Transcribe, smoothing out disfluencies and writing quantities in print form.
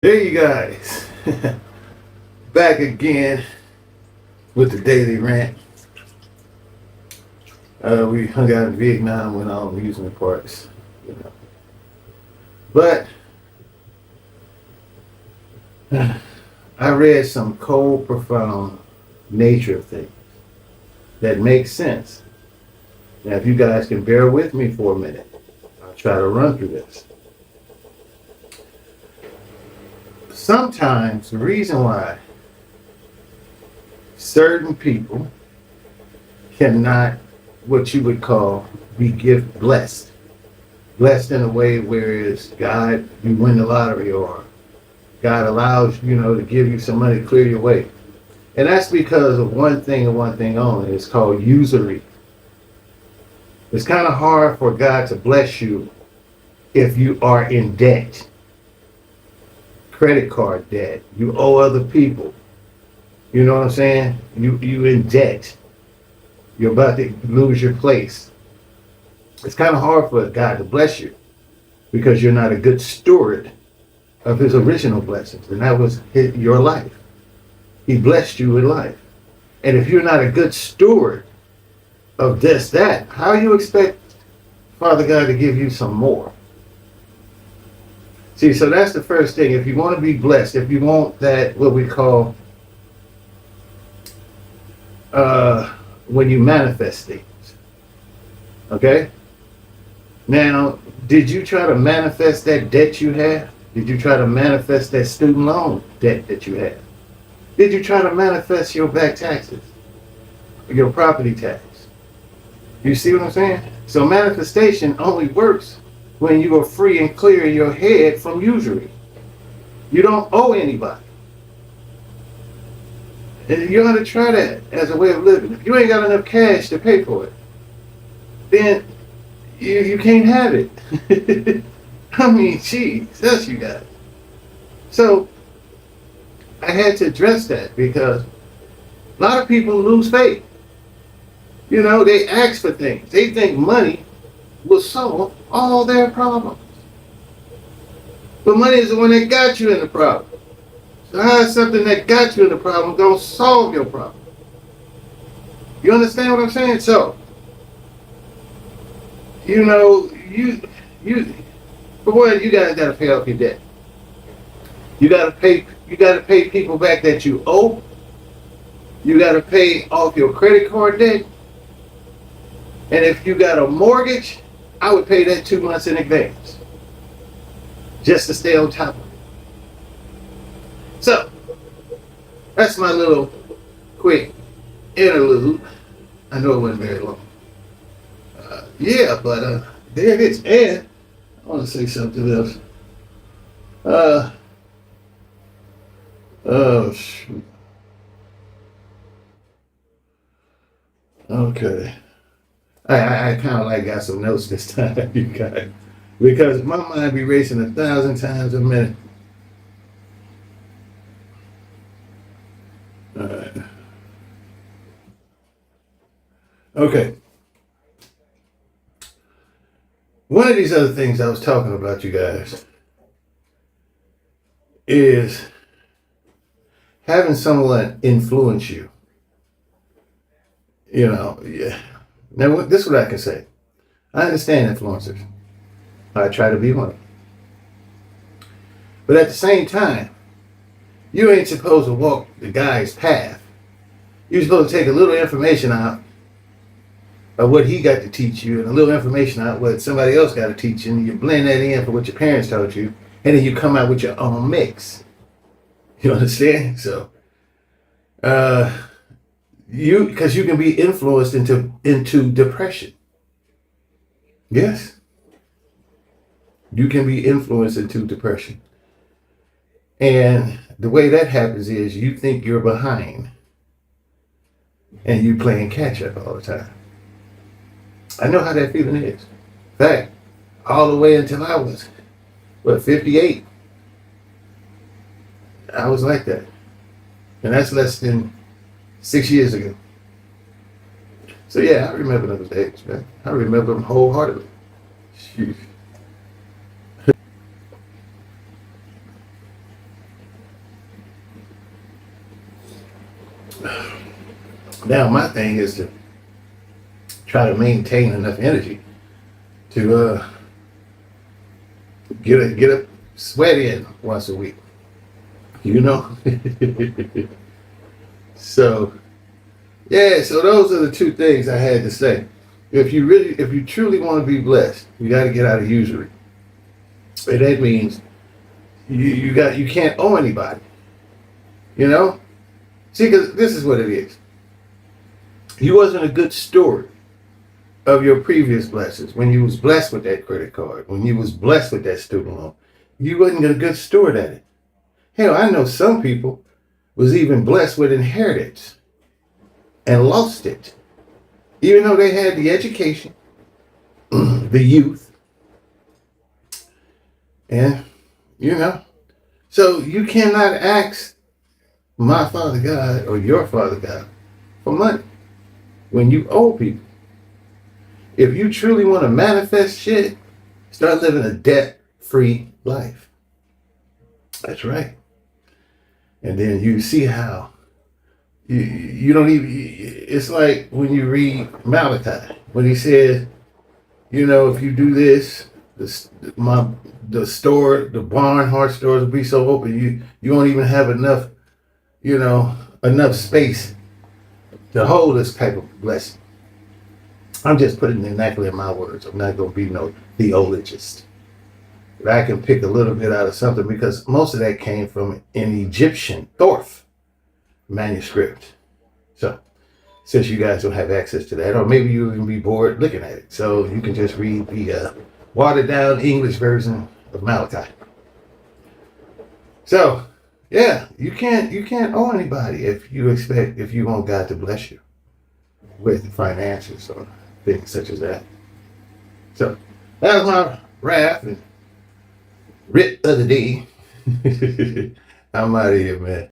Hey you guys, back again with the daily rant. We hung out in Vietnam, went all amusement parks, you know. But I read some cold, profound nature of things that make sense. Now, if you guys can bear with me for a minute, I'll try to run through this. Sometimes the reason why certain people cannot, what you would call, be gift blessed. Blessed in a way whereas God, you win the lottery, or God allows, to give you some money to clear your way. And that's because of one thing and one thing only. It's called usury. It's kind of hard for God to bless you if you are in debt. Credit card debt. You owe other people. You know what I'm saying? You in debt. You're about to lose your place. It's kind of hard for God to bless you because you're not a good steward of his original blessings. And that was your life. He blessed you with life. And if you're not a good steward of that, how you expect Father God to give you some more? See, so that's the first thing. If you want to be blessed, if you want that, what we call, when you manifest things. Okay? Now, did you try to manifest that debt you have? Did you try to manifest that student loan debt that you have? Did you try to manifest your back taxes? Your property tax? You see what I'm saying? So manifestation only works when you are free and clear in your head from usury. You don't owe anybody. And you ought to try that as a way of living. If you ain't got enough cash to pay for it, then you can't have it. I mean, geez, that's you guys. So I had to address that because a lot of people lose faith. They ask for things. They think money will solve all their problems. But money is the one that got you in the problem. So how is something that got you in the problem going to solve your problem? You understand what I'm saying? So, you for one, you guys got to pay off your debt. You got to pay people back that you owe. You got to pay off your credit card debt. And if you got a mortgage, I would pay that 2 months in advance just to stay on top of it. So that's my little quick interlude. I know it wasn't very long. There it is. And I want to say something else. Oh, shoot. Okay. I kind of got some notes this time, you guys, because my mind be racing 1,000 times a minute. All right. Okay. One of these other things I was talking about, you guys, is having someone influence you. Yeah. Now, this is what I can say. I understand influencers. I try to be one. But at the same time, you ain't supposed to walk the guy's path. You're supposed to take a little information out of what he got to teach you and a little information out what somebody else got to teach you, and you blend that in for what your parents taught you, and then you come out with your own mix. You understand? So, because you can be influenced into depression. Yes. You can be influenced into depression. And the way that happens is you think you're behind and you playing catch up all the time. I know how that feeling is. In fact, all the way until I was, 58, I was like that. And that's less than 6 years ago. So yeah, I remember those days, man. I remember them wholeheartedly. Shoot. Now my thing is to try to maintain enough energy to get a sweat in once a week. You know? So yeah, so those are the two things I had to say. If you truly want to be blessed, you got to get out of usury. And that means you can't owe anybody. You know? See, because this is what it is. You wasn't a good steward of your previous blessings. When you was blessed with that credit card, when you was blessed with that student loan, you wasn't a good steward at it. Hell, I know some people was even blessed with inheritance and lost it. Even though they had the education, the youth, and, you know. So you cannot ask my Father God or your Father God for money when you owe people. If you truly want to manifest shit, start living a debt-free life. That's right. And then you see how you don't even, it's like when you read Malachi, when he says, you know, if you do this, the store, the Barnhart stores will be so open, you won't even have enough, you know, enough space to hold this type of blessing. I'm just putting it exactly in my words. I'm not going to be no theologist. But I can pick a little bit out of something because most of that came from an Egyptian Thorf manuscript. So, since you guys don't have access to that, or maybe you'll even be bored looking at it, so you can just read the watered down English version of Malachi. So, yeah, you can't owe anybody if you want God to bless you with finances or things such as that. So, that was my wrath and writ of the day. I'm out of here, man.